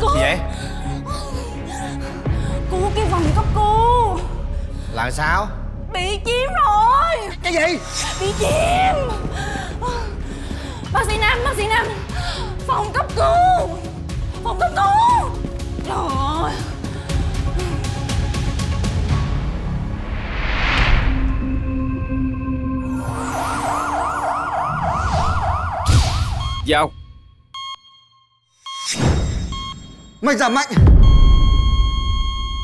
Cứu. Gì vậy? Cứu cái phòng cấp cứu. Là sao? Bị chiếm rồi. Cái gì? Bị chiếm. Bác sĩ Nam. Phòng cấp cứu. Phòng cấp cứu. Trời ơi. Vào. Mày giả mạnh.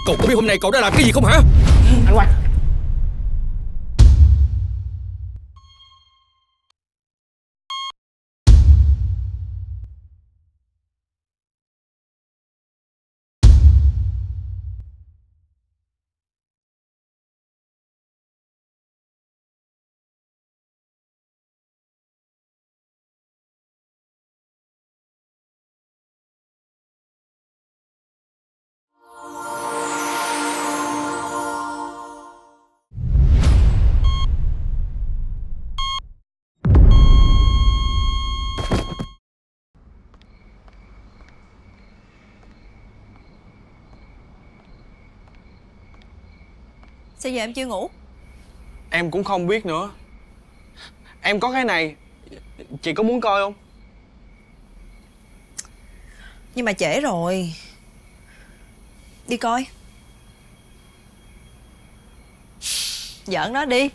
Cậu có biết hôm nay cậu đã làm cái gì không hả? Anh Hoài. Sao giờ em chưa ngủ? Em cũng không biết nữa. Em có cái này, chị có muốn coi không? Nhưng mà trễ rồi. Đi coi. Giỡn đó đi.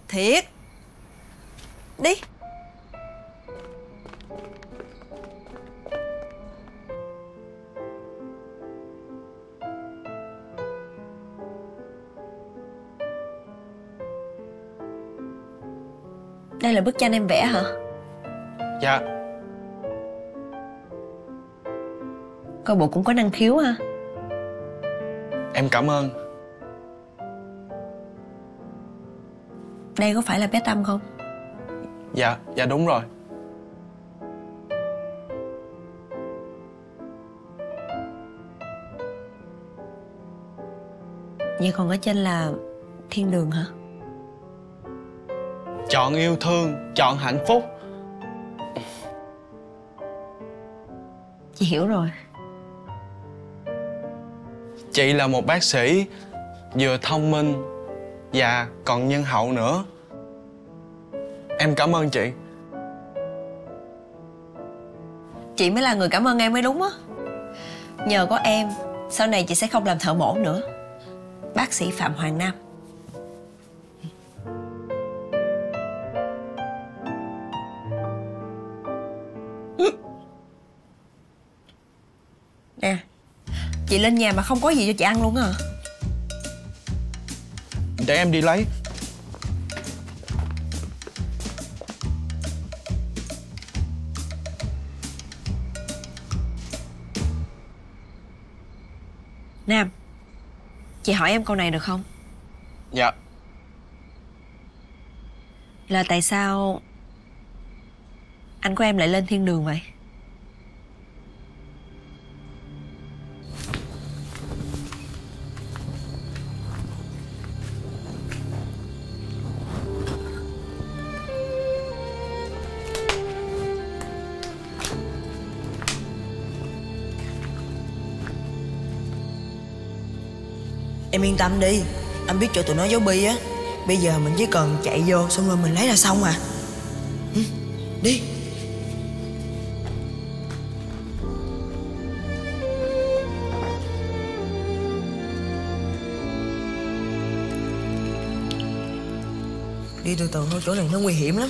Thiệt. Đi. Đây là bức tranh em vẽ hả? Dạ. Coi bộ cũng có năng khiếu ha. Em cảm ơn. Đây có phải là bé Tâm không? Dạ đúng rồi. Vậy còn ở trên là thiên đường hả? Chọn yêu thương, chọn hạnh phúc. Chị hiểu rồi. Chị là một bác sĩ vừa thông minh và còn nhân hậu nữa. Em cảm ơn chị. Chị mới là người cảm ơn em mới đúng á. Nhờ có em, sau này chị sẽ không làm thợ mổ nữa. Bác sĩ Phạm Hoàng Nam. Nè, chị lên nhà mà không có gì cho chị ăn luôn hả? Để em đi lấy. Nam, chị hỏi em câu này được không? Dạ. Là tại sao anh của em lại lên thiên đường vậy? Em yên tâm đi, anh biết chỗ tụi nó giấu bi á. Bây giờ mình chỉ cần chạy vô xong rồi mình lấy ra xong à. Đi. Đi từ từ thôi, chỗ này nó nguy hiểm lắm.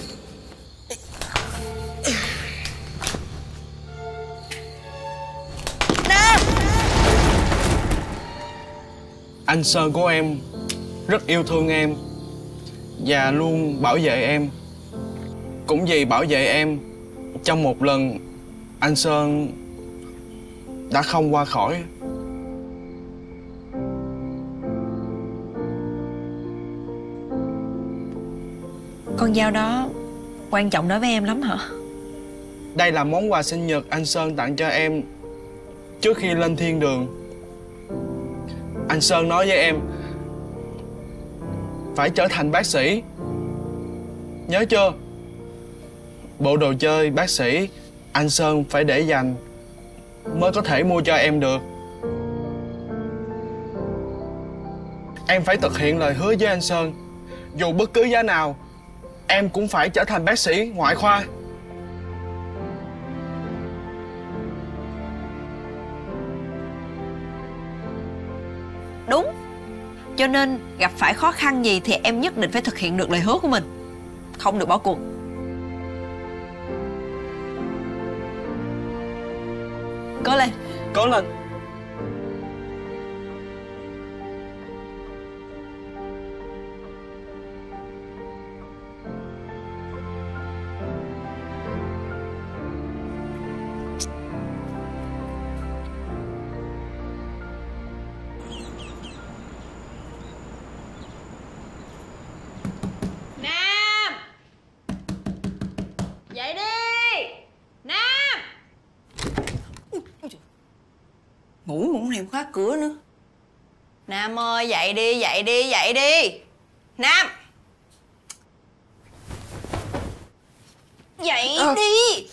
Anh Sơn của em rất yêu thương em và luôn bảo vệ em. Cũng vì bảo vệ em, trong một lần anh Sơn đã không qua khỏi. Con dao đó quan trọng đối với em lắm hả? Đây là món quà sinh nhật anh Sơn tặng cho em trước khi lên thiên đường. Anh Sơn nói với em phải trở thành bác sĩ. Nhớ chưa? Bộ đồ chơi bác sĩ anh Sơn phải để dành mới có thể mua cho em được. Em phải thực hiện lời hứa với anh Sơn. Dù bất cứ giá nào, em cũng phải trở thành bác sĩ ngoại khoa. Đúng. Cho nên gặp phải khó khăn gì thì em nhất định phải thực hiện được lời hứa của mình. Không được bỏ cuộc. Cố lên. Cố lên. Nam! Dậy đi! Nam! Ngủ mà không thèm khóa cửa nữa. Nam ơi, dậy đi, dậy đi, dậy đi! Nam! Dậy đi!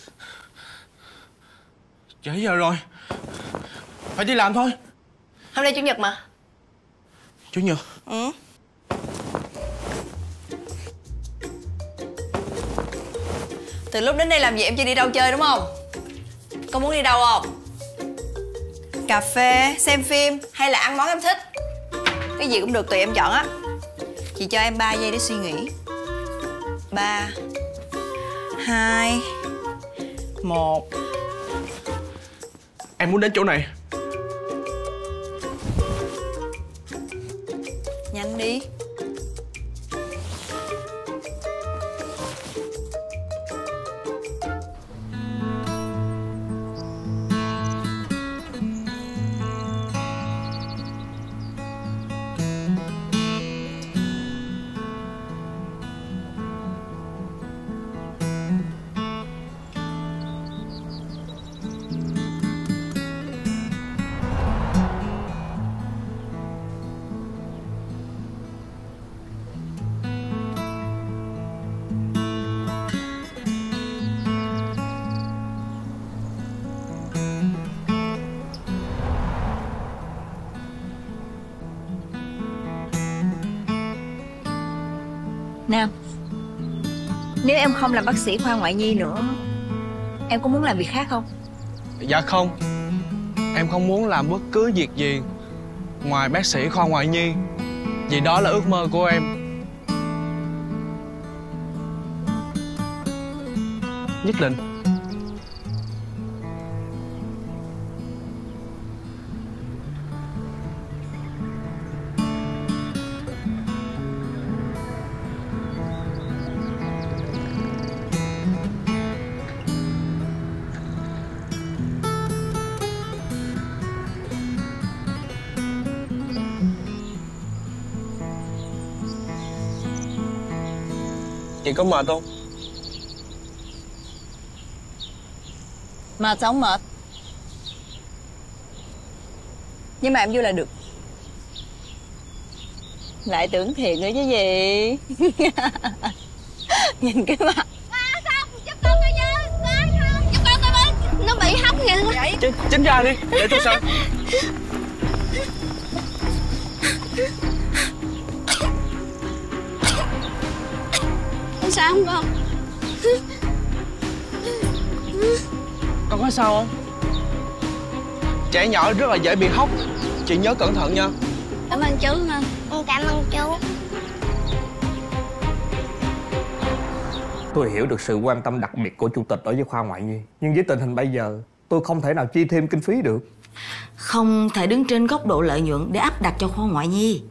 Trễ giờ rồi, phải đi làm thôi. Hôm nay Chủ nhật mà. Chủ nhật? Ừ. Từ lúc đến đây làm gì em chưa đi đâu chơi đúng không? Con muốn đi đâu không? Cà phê, xem phim hay là ăn món em thích? Cái gì cũng được, tùy em chọn á. Chị cho em 3 giây để suy nghĩ. 3 2 1. Em muốn đến chỗ này. Nhanh đi. Nam, nếu em không làm bác sĩ khoa ngoại nhi nữa, em có muốn làm việc khác không? Dạ không. Em không muốn làm bất cứ việc gì ngoài bác sĩ khoa ngoại nhi, vì đó là ước mơ của em. Nhất định. Chị có mệt không? Mệt sao không mệt? Nhưng mà em vui là được. Lại tưởng thiệt nữa chứ gì. Nhìn cái mặt. Sao? Giúp con tôi chứ. Giúp con tôi với. Nó bị hóc kìa. Tránh ra đi, để tôi sao. Sao không con? Con có sao không? Trẻ nhỏ rất là dễ bị hóc. Chị nhớ cẩn thận nha. Cảm ơn chú nha. Cảm ơn chú. Tôi hiểu được sự quan tâm đặc biệt của chủ tịch đối với khoa ngoại nhi, nhưng với tình hình bây giờ tôi không thể nào chi thêm kinh phí được. Không thể đứng trên góc độ lợi nhuận để áp đặt cho khoa ngoại nhi.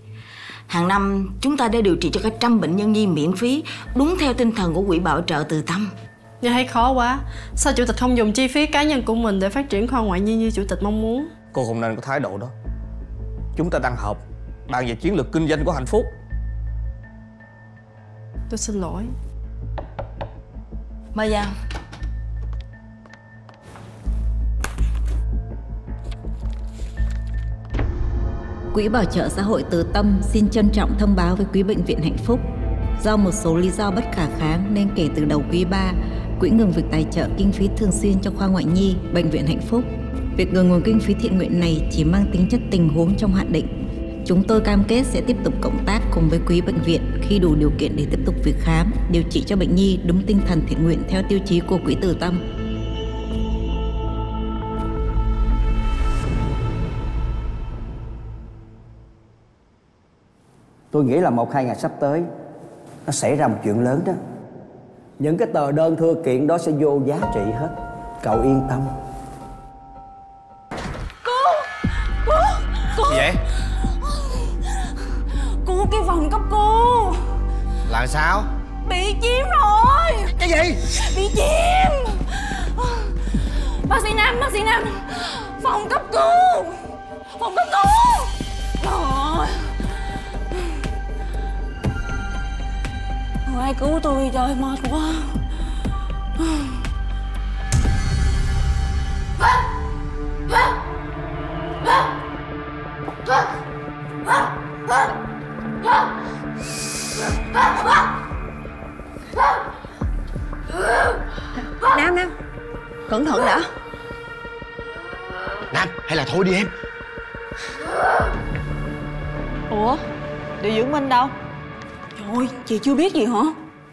Hàng năm chúng ta đã điều trị cho cả 100 bệnh nhân nhi miễn phí, đúng theo tinh thần của quỹ bảo trợ Từ Tâm. Nhưng thấy khó quá. Sao chủ tịch không dùng chi phí cá nhân của mình để phát triển khoa ngoại nhi như chủ tịch mong muốn? Cô không nên có thái độ đó. Chúng ta đang họp bàn về chiến lược kinh doanh của Hạnh Phúc. Tôi xin lỗi. Mời vào. Quỹ Bảo trợ Xã hội Từ Tâm xin trân trọng thông báo với quý bệnh viện Hạnh Phúc. Do một số lý do bất khả kháng nên kể từ đầu quý 3, Quỹ ngừng việc tài trợ kinh phí thường xuyên cho khoa ngoại nhi, Bệnh viện Hạnh Phúc. Việc ngừng nguồn kinh phí thiện nguyện này chỉ mang tính chất tình huống trong hạn định. Chúng tôi cam kết sẽ tiếp tục cộng tác cùng với quý bệnh viện khi đủ điều kiện để tiếp tục việc khám, điều trị cho bệnh nhi đúng tinh thần thiện nguyện theo tiêu chí của Quỹ Từ Tâm. Tôi nghĩ là 1-2 ngày sắp tới nó xảy ra một chuyện lớn đó. Những cái tờ đơn thư kiện đó sẽ vô giá trị hết. Cậu yên tâm. Gì vậy? Cô, cái phòng cấp cứu Là sao? bị chiếm rồi. Cái gì? Bị chiếm. Bác sĩ Nam, phòng cấp cứu. Trời, ai cứu tôi, trời mệt quá. Nam, cẩn thận đã. Nam, hay là thôi đi em. Ủa, điều dưỡng Minh đâu? Trời ơi, chị chưa biết gì hả?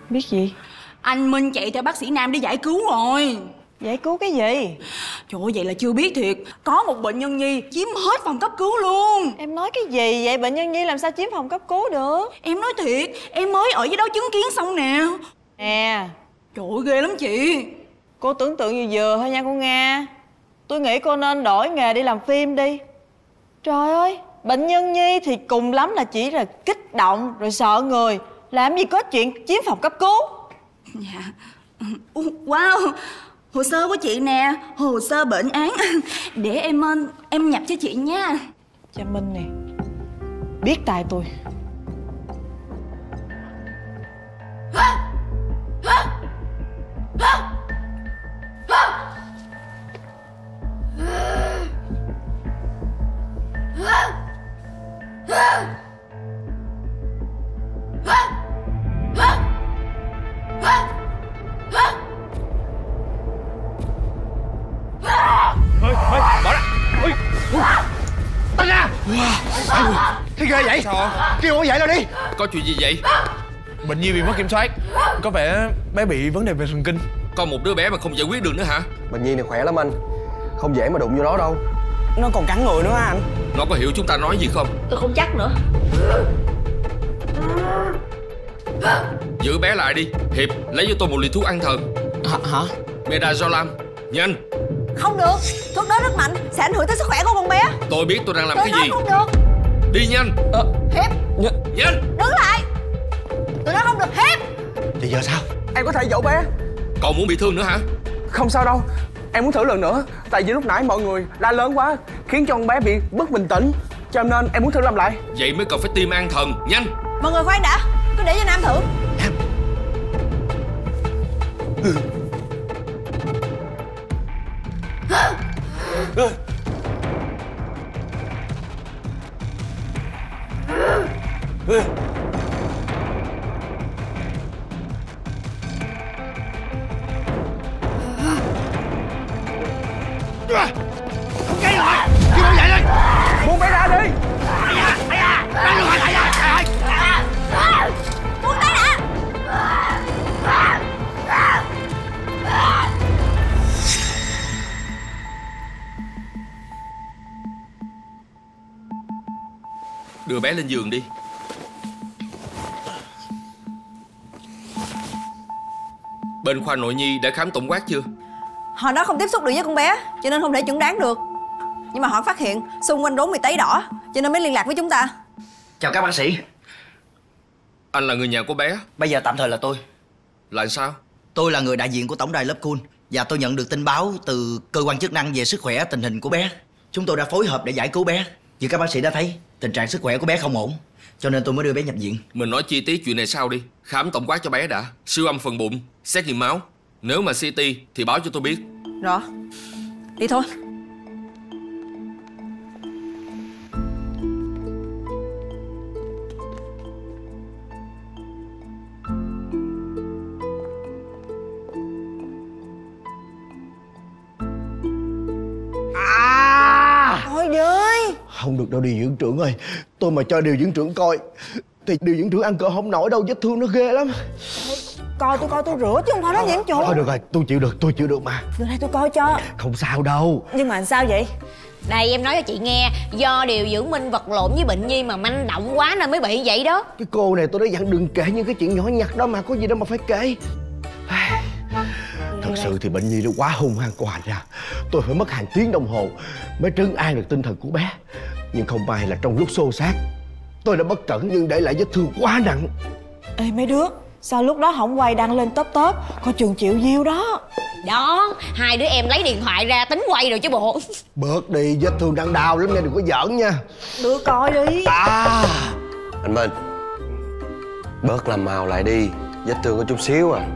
Biết gì? Anh Minh chạy theo bác sĩ Nam để giải cứu rồi. Giải cứu cái gì? Trời ơi, vậy là chưa biết thiệt. Có một bệnh nhân nhi chiếm hết phòng cấp cứu luôn. Em nói cái gì vậy? Bệnh nhân nhi làm sao chiếm phòng cấp cứu được? Em nói thiệt, em mới ở dưới đó chứng kiến xong nè. Nè, Trời ơi, ghê lắm chị. cô tưởng tượng gì vừa thôi nha cô Nga. Tôi nghĩ cô nên đổi nghề đi làm phim đi. Trời ơi, bệnh nhân nhi thì cùng lắm là chỉ là kích động rồi sợ người. Làm gì có chuyện chiếm phòng cấp cứu. Dạ. Wow, hồ sơ của chị nè, hồ sơ bệnh án. Để em nhập cho chị nha. Cha Minh nè, biết tài tôi. Bỏ ra. Tao ra. Cái ghê vậy? Sao? Kêu ổ dậy đâu đi. Có chuyện gì vậy? Bệnh nhi bị mất kiểm soát. Có vẻ bé bị vấn đề về thần kinh. Còn một đứa bé mà không giải quyết được nữa hả? Bệnh nhi này khỏe lắm anh. Không dễ mà đụng vô nó đâu. Nó còn cắn người nữa anh. Nó có hiểu chúng ta nói gì không? Tôi không chắc nữa. Giữ bé lại đi. Hiệp, lấy cho tôi một ly thuốc an thần. Hả? Midazolam. Nhanh. Không được, thuốc đó rất mạnh, sẽ ảnh hưởng tới sức khỏe của con bé. Tôi biết tôi đang làm Tôi cái gì. nói không được. Đi nhanh. Hiệp, Nhanh. đứng lại. Tôi nói không được. Hiệp. Thì giờ sao? Em có thể dỗ bé. Còn muốn bị thương nữa hả? Không sao đâu. Em muốn thử lần nữa. Tại vì lúc nãy mọi người la lớn quá, khiến cho con bé bị mất bình tĩnh. Cho nên em muốn thử làm lại. Vậy mới cần phải tiêm an thần. Nhanh. Mọi người khoan đã, cứ để cho Nam thử. Không gây lại. Kêu ổ dậy lên. Buông bé ra đi. Buông tay đã. Đưa bé lên giường đi. Bên khoa nội nhi đã khám tổng quát chưa? Họ nói không tiếp xúc được với con bé, cho nên không thể chẩn đoán được. Nhưng mà họ phát hiện xung quanh rốn bị tấy đỏ, cho nên mới liên lạc với chúng ta. Chào các bác sĩ. Anh là người nhà của bé. Bây giờ tạm thời là tôi. Là sao? Tôi là người đại diện của tổng đài Love Cool. Và tôi nhận được tin báo từ cơ quan chức năng về sức khỏe tình hình của bé. Chúng tôi đã phối hợp để giải cứu bé. Như các bác sĩ đã thấy, tình trạng sức khỏe của bé không ổn, cho nên tôi mới đưa bé nhập viện. Mình nói chi tiết chuyện này sau đi. Khám tổng quát cho bé đã. Siêu âm phần bụng, xét nghiệm máu. Nếu mà CT thì báo cho tôi biết. Rồi, đi thôi. Không được đâu điều dưỡng trưởng ơi. Tôi mà cho điều dưỡng trưởng coi thì điều dưỡng trưởng ăn cỡ không nổi đâu, vết thương nó ghê lắm. Coi tôi rửa chứ không phải nó nhiễm trùng. Thôi được rồi, tôi chịu được mà. Đưa đây tôi coi cho. Không sao đâu. Nhưng mà sao vậy? Đây em nói cho chị nghe, do điều dưỡng Minh vật lộn với bệnh nhi mà manh động quá nên mới bị vậy đó. Cái cô này tôi đã dặn đừng kể những cái chuyện nhỏ nhặt đó mà, có gì đâu mà phải kể. Thật sự thì bệnh nhi nó quá hung hăng của Hạnh ra. Tôi phải mất hàng tiếng đồng hồ mới trấn an được tinh thần của bé. Nhưng không may là trong lúc xô xát tôi đã bất cẩn nhưng để lại vết thương quá nặng. Ê mấy đứa, sao lúc đó không quay đăng lên top coi Trường chịu nhiêu đó. Đó, hai đứa em lấy điện thoại ra tính quay rồi chứ bộ. Bớt đi, vết thương đang đau lắm nha, đừng có giỡn nha. Đưa coi đi. Anh Minh, bớt làm màu lại đi, vết thương có chút xíu à.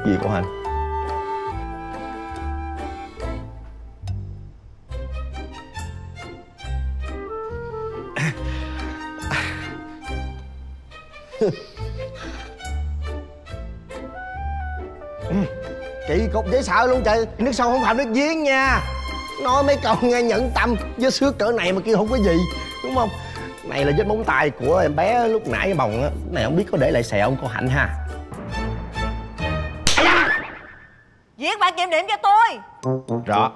Gì của Hạnh? Chị cục dễ sợ luôn trời. Nước sâu không phạm nước giếng nha. Nói mấy câu nghe nhẫn tâm. Vết xước cỡ này mà kia không có gì, đúng không? Này là vết móng tay của em bé lúc nãy cái bồng á. Này không biết có để lại sẹo không cô Hạnh ha? Viết bản kiểm điểm cho tôi. Rõ.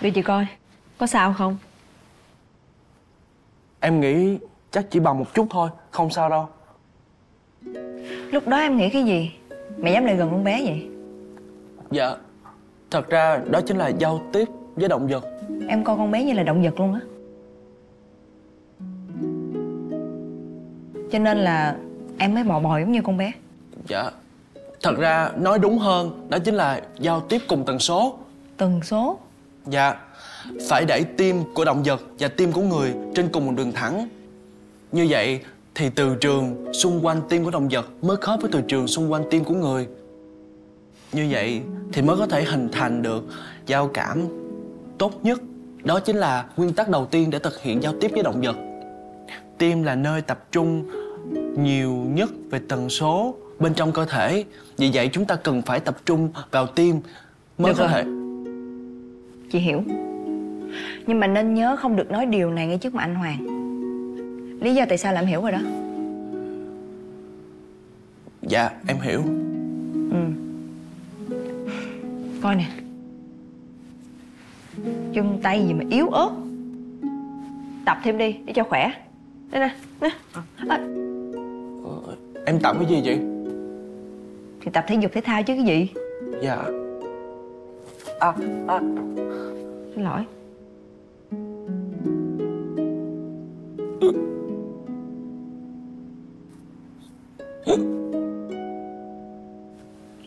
Đưa chị coi, có sao không? Em nghĩ chắc chỉ bầm một chút thôi, không sao đâu. Lúc đó em nghĩ cái gì? Mẹ dám lại gần con bé vậy? Dạ, thật ra đó chính là giao tiếp với động vật. Em coi con bé như là động vật luôn á. Cho nên là em mới bò bò giống như con bé. Dạ, thật ra nói đúng hơn đó chính là giao tiếp cùng tần số. Tần số? Dạ, phải đẩy tim của động vật và tim của người trên cùng một đường thẳng. Như vậy thì từ trường xung quanh tim của động vật mới khớp với từ trường xung quanh tim của người. Như vậy thì mới có thể hình thành được giao cảm tốt nhất. Đó chính là nguyên tắc đầu tiên để thực hiện giao tiếp với động vật. Tim là nơi tập trung nhiều nhất về tần số bên trong cơ thể. Vì vậy chúng ta cần phải tập trung vào tim mới được có rồi. thể. Chị hiểu. Nhưng mà nên nhớ không được nói điều này ngay trước mặt anh Hoàng. Lý do tại sao là em hiểu rồi đó. Dạ em hiểu. Coi nè, chân tay gì mà yếu ớt. Tập thêm đi để cho khỏe. Đây nè, nè. Em tập cái gì vậy? Thì tập thể dục thể thao chứ cái gì. Dạ. Xin lỗi.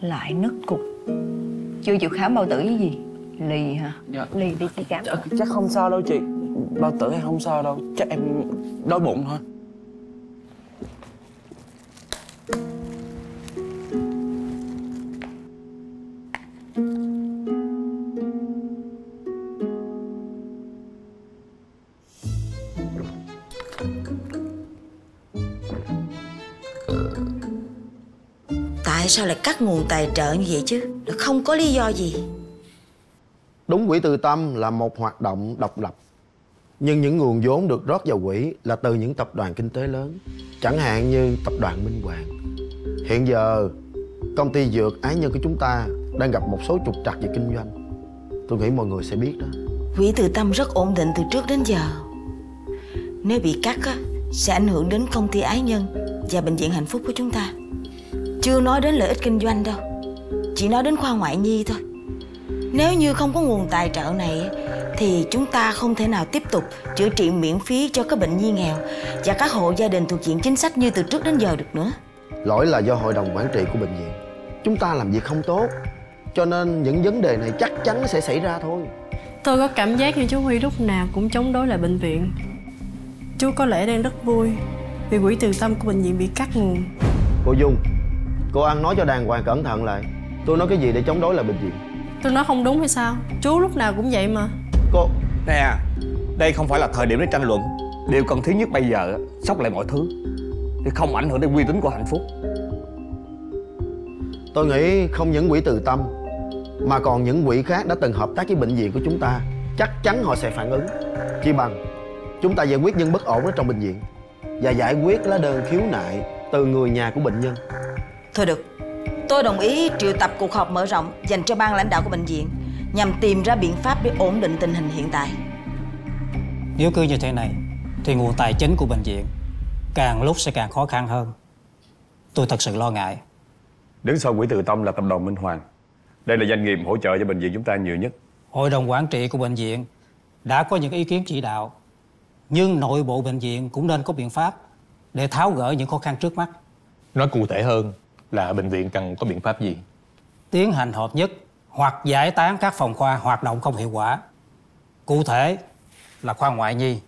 Lại nứt cục. Chưa chịu khám bao tử cái gì? Lì hả? Dạ. Lì đi khám. Chắc không sao đâu chị. Bao tử hay không sao đâu. Chắc em đói bụng thôi. Tại sao lại cắt nguồn tài trợ như vậy chứ? Không có lý do gì. Đúng, quỹ Từ Tâm là một hoạt động độc lập. Nhưng những nguồn vốn được rót vào quỹ là từ những tập đoàn kinh tế lớn. Chẳng hạn như tập đoàn Minh Hoàng. Hiện giờ công ty dược Ái Nhân của chúng ta đang gặp một số trục trặc về kinh doanh. Tôi nghĩ mọi người sẽ biết đó. Quỹ Từ Tâm rất ổn định từ trước đến giờ. Nếu bị cắt á, sẽ ảnh hưởng đến công ty Ái Nhân và bệnh viện Hạnh Phúc của chúng ta. Chưa nói đến lợi ích kinh doanh đâu, chỉ nói đến khoa ngoại nhi thôi. Nếu như không có nguồn tài trợ này thì chúng ta không thể nào tiếp tục chữa trị miễn phí cho các bệnh nhi nghèo và các hộ gia đình thuộc diện chính sách như từ trước đến giờ được nữa. Lỗi là do hội đồng quản trị của bệnh viện. Chúng ta làm việc không tốt, cho nên những vấn đề này chắc chắn sẽ xảy ra thôi. Tôi có cảm giác như chú Huy lúc nào cũng chống đối lại bệnh viện. Chú có lẽ đang rất vui vì quỹ Từ Tâm của bệnh viện bị cắt nguồn. Cô Dung, cô ăn nói cho đàng hoàng cẩn thận lại. Tôi nói cái gì để chống đối lại bệnh viện? Tôi nói không đúng hay sao? Chú lúc nào cũng vậy mà. Cô... Nè, đây không phải là thời điểm để tranh luận. Điều cần thiết nhất bây giờ sốc lại mọi thứ để không ảnh hưởng đến uy tín của Hạnh Phúc. Tôi nghĩ không những quỹ Từ Tâm mà còn những quỹ khác đã từng hợp tác với bệnh viện của chúng ta, chắc chắn họ sẽ phản ứng. Chi bằng chúng ta giải quyết những bất ổn ở trong bệnh viện và giải quyết lá đơn khiếu nại từ người nhà của bệnh nhân. Thôi được, tôi đồng ý triệu tập cuộc họp mở rộng dành cho ban lãnh đạo của bệnh viện nhằm tìm ra biện pháp để ổn định tình hình hiện tại. Nếu cứ như thế này thì nguồn tài chính của bệnh viện càng lúc sẽ càng khó khăn hơn. Tôi thật sự lo ngại. Đứng sau quỹ Từ Tâm là tập đoàn Minh Hoàng. Đây là doanh nghiệp hỗ trợ cho bệnh viện chúng ta nhiều nhất. Hội đồng quản trị của bệnh viện đã có những ý kiến chỉ đạo, nhưng nội bộ bệnh viện cũng nên có biện pháp để tháo gỡ những khó khăn trước mắt. Nói cụ thể hơn là bệnh viện cần có biện pháp gì? Tiến hành hợp nhất hoặc giải tán các phòng khoa hoạt động không hiệu quả. Cụ thể là khoa ngoại nhi.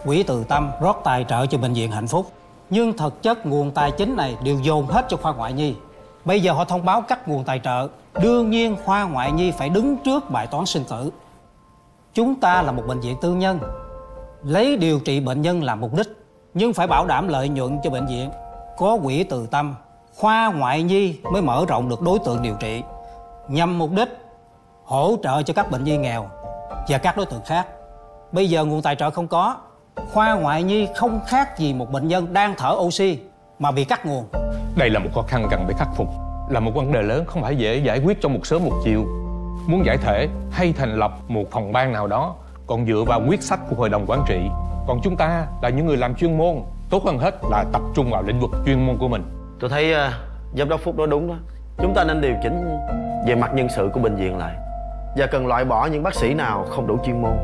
Quỹ Từ Tâm rót tài trợ cho bệnh viện Hạnh Phúc, nhưng thực chất nguồn tài chính này đều dồn hết cho khoa ngoại nhi. Bây giờ họ thông báo cắt nguồn tài trợ, đương nhiên khoa ngoại nhi phải đứng trước bài toán sinh tử. Chúng ta là một bệnh viện tư nhân, lấy điều trị bệnh nhân làm mục đích, nhưng phải bảo đảm lợi nhuận cho bệnh viện. Có quỹ Từ Tâm, khoa ngoại nhi mới mở rộng được đối tượng điều trị, nhằm mục đích hỗ trợ cho các bệnh nhi nghèo và các đối tượng khác. Bây giờ nguồn tài trợ không có, khoa ngoại nhi không khác gì một bệnh nhân đang thở oxy mà bị cắt nguồn. Đây là một khó khăn cần phải khắc phục, là một vấn đề lớn không phải dễ giải quyết trong một sớm một chiều. Muốn giải thể hay thành lập một phòng ban nào đó còn dựa vào quyết sách của hội đồng quản trị. Còn chúng ta là những người làm chuyên môn, tốt hơn hết là tập trung vào lĩnh vực chuyên môn của mình. Tôi thấy giám đốc Phúc nói đúng đó. Chúng ta nên điều chỉnh về mặt nhân sự của bệnh viện lại, và cần loại bỏ những bác sĩ nào không đủ chuyên môn.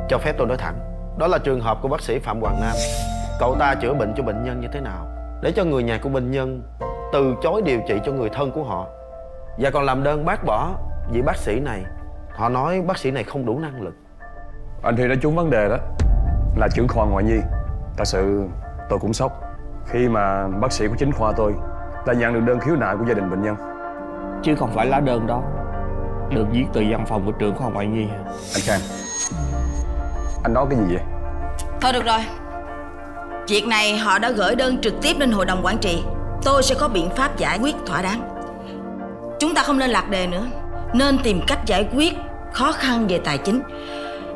Cho phép tôi nói thẳng, đó là trường hợp của bác sĩ Phạm Hoàng Nam. Cậu ta chữa bệnh cho bệnh nhân như thế nào để cho người nhà của bệnh nhân từ chối điều trị cho người thân của họ, và còn làm đơn bác bỏ vị bác sĩ này. Họ nói bác sĩ này không đủ năng lực. Anh thì đã trúng vấn đề đó. Là trưởng khoa ngoại nhi, thật sự tôi cũng sốc khi mà bác sĩ của chính khoa tôi đã nhận được đơn khiếu nại của gia đình bệnh nhân. Chứ không phải lá đơn đó được viết từ văn phòng của trưởng khoa ngoại nhi. Anh Khang, anh nói cái gì vậy? Thôi được rồi, việc này họ đã gửi đơn trực tiếp lên hội đồng quản trị. Tôi sẽ có biện pháp giải quyết thỏa đáng. Chúng ta không nên lạc đề nữa, nên tìm cách giải quyết khó khăn về tài chính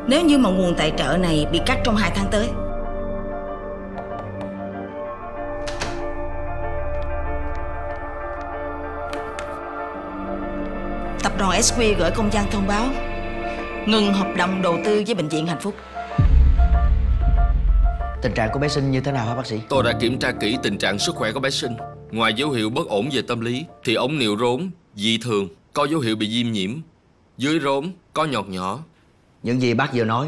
nếu như mà nguồn tài trợ này bị cắt trong 2 tháng tới. Tập đoàn SQ gửi công văn thông báo ngừng hợp đồng đầu tư với bệnh viện Hạnh Phúc. Tình trạng của bé Sinh như thế nào hả bác sĩ? Tôi đã kiểm tra kỹ tình trạng sức khỏe của bé Sinh. Ngoài dấu hiệu bất ổn về tâm lý thì ống niệu rốn dị thường, có dấu hiệu bị viêm nhiễm. Dưới rốn có nhọt nhỏ. Những gì bác vừa nói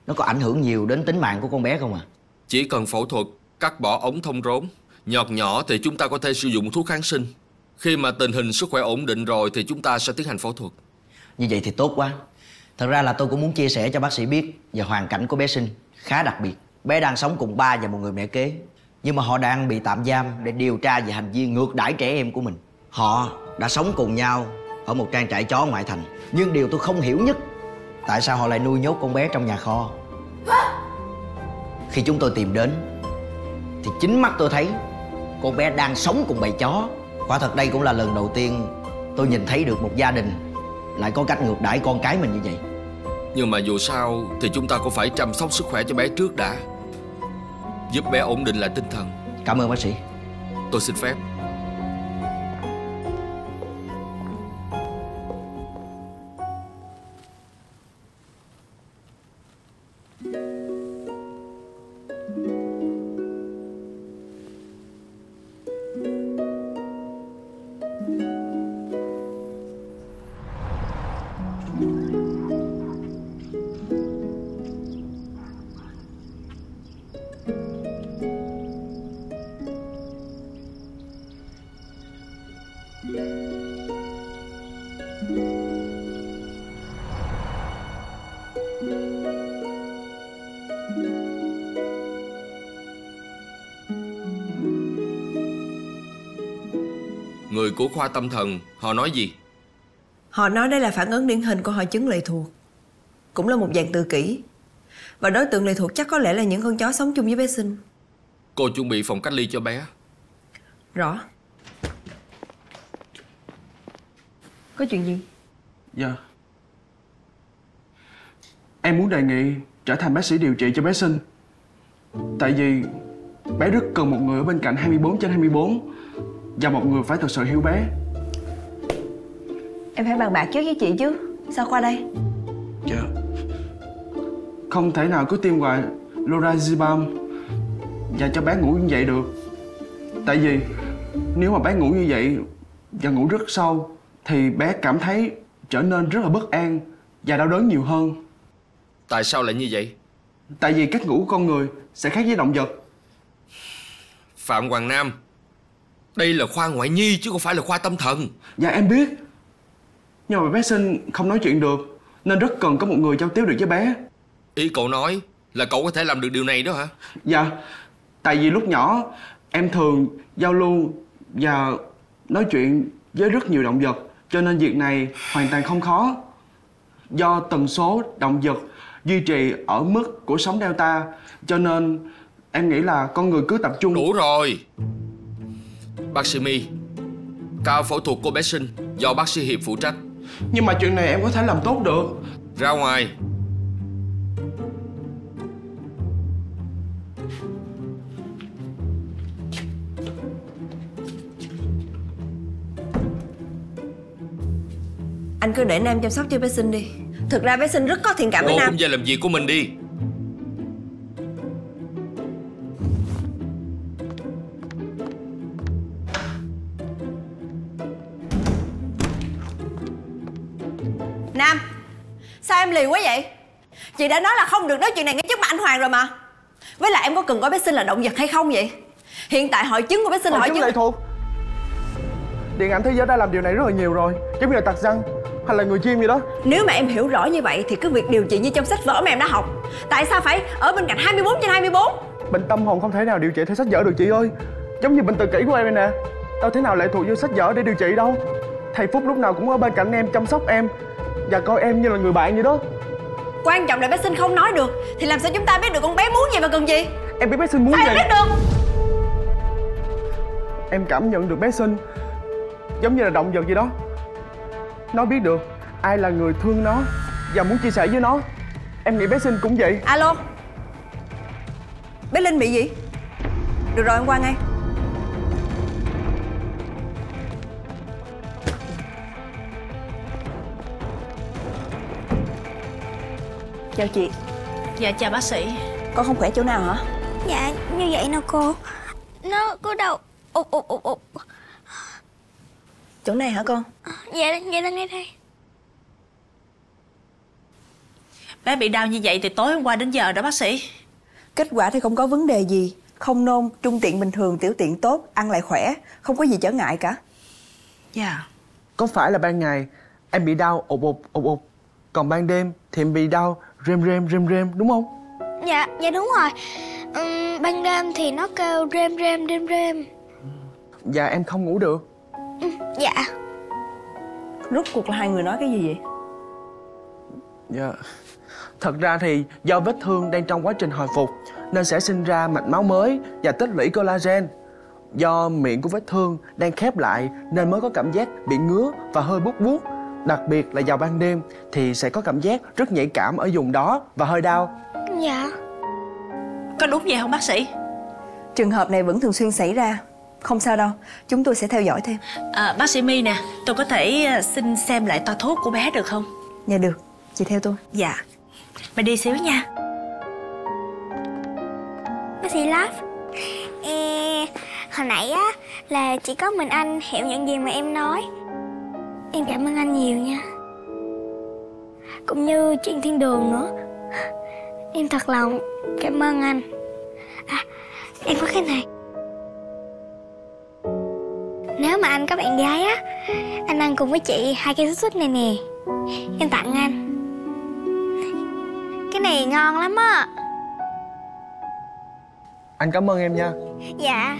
nó có ảnh hưởng nhiều đến tính mạng của con bé không à? Chỉ cần phẫu thuật cắt bỏ ống thông rốn. Nhọt nhỏ thì chúng ta có thể sử dụng thuốc kháng sinh. Khi mà tình hình sức khỏe ổn định rồi thì chúng ta sẽ tiến hành phẫu thuật. Như vậy thì tốt quá. Thật ra là tôi cũng muốn chia sẻ cho bác sĩ biết về hoàn cảnh của bé Sinh khá đặc biệt. Bé đang sống cùng ba và một người mẹ kế, nhưng mà họ đang bị tạm giam để điều tra về hành vi ngược đãi trẻ em của mình. Họ đã sống cùng nhau ở một trang trại chó ngoại thành, nhưng điều tôi không hiểu nhất, tại sao họ lại nuôi nhốt con bé trong nhà kho. Khi chúng tôi tìm đến thì chính mắt tôi thấy con bé đang sống cùng bầy chó. Quả thật đây cũng là lần đầu tiên tôi nhìn thấy được một gia đình lại có cách ngược đãi con cái mình như vậy. Nhưng mà dù sao thì chúng ta cũng phải chăm sóc sức khỏe cho bé trước đã, giúp bé ổn định lại tinh thần. Cảm ơn bác sĩ. Tôi xin phép. Người của khoa tâm thần họ nói gì? Họ nói đây là phản ứng điển hình của hội chứng lệ thuộc, cũng là một dạng tự kỷ. Và đối tượng lệ thuộc chắc có lẽ là những con chó sống chung với bé Sinh. Cô chuẩn bị phòng cách ly cho bé. Rõ. Có chuyện gì? Dạ. Em muốn đề nghị trở thành bác sĩ điều trị cho bé Sinh. Tại vì bé rất cần một người ở bên cạnh 24/24 và một người phải thật sự hiểu bé. Em phải bàn bạc trước với chị chứ. Sao qua đây? Dạ. Không thể nào cứ tiêm hoài lorazepam và cho bé ngủ như vậy được. Tại vì nếu mà bé ngủ như vậy và ngủ rất sâu thì bé cảm thấy trở nên rất là bất an và đau đớn nhiều hơn. Tại sao lại như vậy? Tại vì cách ngủ của con người sẽ khác với động vật. Phạm Hoàng Nam, đây là khoa ngoại nhi chứ không phải là khoa tâm thần. Dạ em biết. Nhưng mà bé Sinh không nói chuyện được nên rất cần có một người giao tiếp được với bé. Ý cậu nói là cậu có thể làm được điều này đó hả? Dạ. Tại vì lúc nhỏ em thường giao lưu và nói chuyện với rất nhiều động vật, cho nên việc này hoàn toàn không khó. Do tần số động vật duy trì ở mức của sóng delta, cho nên em nghĩ là con người cứ tập trung. Đủ rồi. Bác sĩ My, ca phẫu thuật của bé Sinh do bác sĩ Hiệp phụ trách. Nhưng mà chuyện này em có thể làm tốt được. Ra ngoài. Anh cứ để Nam chăm sóc cho bé Sinh đi. Thực ra bé Sinh rất có thiện cảm với Cô Nam. cũng về làm việc của mình đi. Nam, sao em lì quá vậy? Chị đã nói là không được nói chuyện này ngay trước mặt anh Hoàng rồi mà. Với lại em có cần coi bé Sinh là động vật hay không vậy? Hiện tại hội chứng của bé Sinh là hội chứng lệ thuộc. Điện ảnh thế giới đã làm điều này rất là nhiều rồi. Giống như là tặc răng hay là người chim gì đó. Nếu mà em hiểu rõ như vậy thì cứ việc điều trị như trong sách vở mà em đã học. Tại sao phải ở bên cạnh 24/24? Bệnh tâm hồn không thể nào điều trị theo sách vở được chị ơi. Giống như bệnh tự kỷ của em này nè, đâu thể nào lệ thuộc vô sách vở để điều trị đâu. Thầy Phúc lúc nào cũng ở bên cạnh em, chăm sóc em và coi em như là người bạn vậy đó. Quan trọng là bé Sinh không nói được thì làm sao chúng ta biết được con bé muốn gì và cần gì? Em biết bé Sinh muốn gì? Sao em biết được? Em cảm nhận được bé Sinh giống như là động vật gì đó. Nó biết được ai là người thương nó và muốn chia sẻ với nó. Em nghĩ bé Sinh cũng vậy. Alo, bé Linh bị gì? Được rồi, em qua ngay. Chào chị. Dạ chào bác sĩ. Con không khỏe chỗ nào hả? Dạ như vậy nè cô. Nó cứ đau ụt ụt ụt ụt. Chỗ này hả con? Dạ dạ lên ngay đây. Bé bị đau như vậy từ tối hôm qua đến giờ đó bác sĩ. Kết quả thì không có vấn đề gì. Không nôn, trung tiện bình thường, tiểu tiện tốt, ăn lại khỏe. Không có gì trở ngại cả. Dạ. Có phải là ban ngày em bị đau ụt ụt ụt ụt, còn ban đêm thì em bị đau rem rem đúng không? Dạ dạ đúng rồi. Ban đêm thì nó kêu rem. Dạ em không ngủ được. Dạ. Rốt cuộc là hai người nói cái gì vậy? Dạ. Thật ra thì do vết thương đang trong quá trình hồi phục nên sẽ sinh ra mạch máu mới và tích lũy collagen. Do miệng của vết thương đang khép lại nên mới có cảm giác bị ngứa và hơi buốt buốt. Đặc biệt là vào ban đêm thì sẽ có cảm giác rất nhạy cảm ở vùng đó và hơi đau. Dạ. Có đúng vậy không bác sĩ? Trường hợp này vẫn thường xuyên xảy ra. Không sao đâu, chúng tôi sẽ theo dõi thêm. Bác sĩ My nè, tôi có thể xin xem lại toa thuốc của bé được không? Dạ được, chị theo tôi. Dạ. Mày đi xíu nha. Bác sĩ Love, hồi nãy á là chỉ có mình anh hiểu những gì mà em nói. Em cảm ơn anh nhiều nha. Cũng như chuyện thiên đường nữa. Em thật lòng cảm ơn anh. Em có cái này. Nếu mà anh có bạn gái á, anh ăn cùng với chị 2 cây xúc xích này nè. Em tặng anh. Cái này ngon lắm á. Anh cảm ơn em nha. Dạ.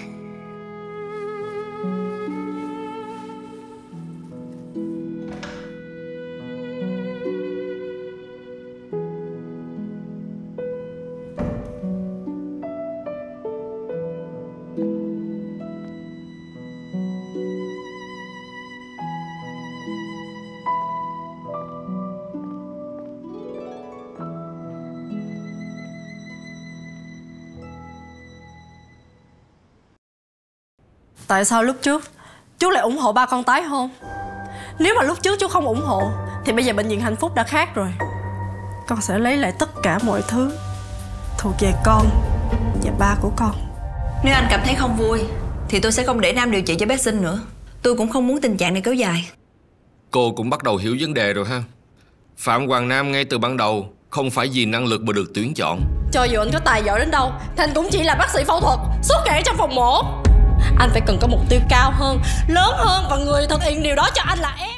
Tại sao lúc trước chú lại ủng hộ ba con tái hôn? Nếu mà lúc trước chú không ủng hộ thì bây giờ bệnh viện Hạnh Phúc đã khác rồi. Con sẽ lấy lại tất cả mọi thứ thuộc về con và ba của con. Nếu anh cảm thấy không vui thì tôi sẽ không để Nam điều trị cho bé Sinh nữa. Tôi cũng không muốn tình trạng này kéo dài. Cô cũng bắt đầu hiểu vấn đề rồi ha. Phạm Hoàng Nam ngay từ ban đầu không phải vì năng lực mà được tuyển chọn. Cho dù anh có tài giỏi đến đâu thì anh cũng chỉ là bác sĩ phẫu thuật suốt ngày trong phòng mổ. Anh phải cần có mục tiêu cao hơn, lớn hơn, và người thực hiện điều đó cho anh là em.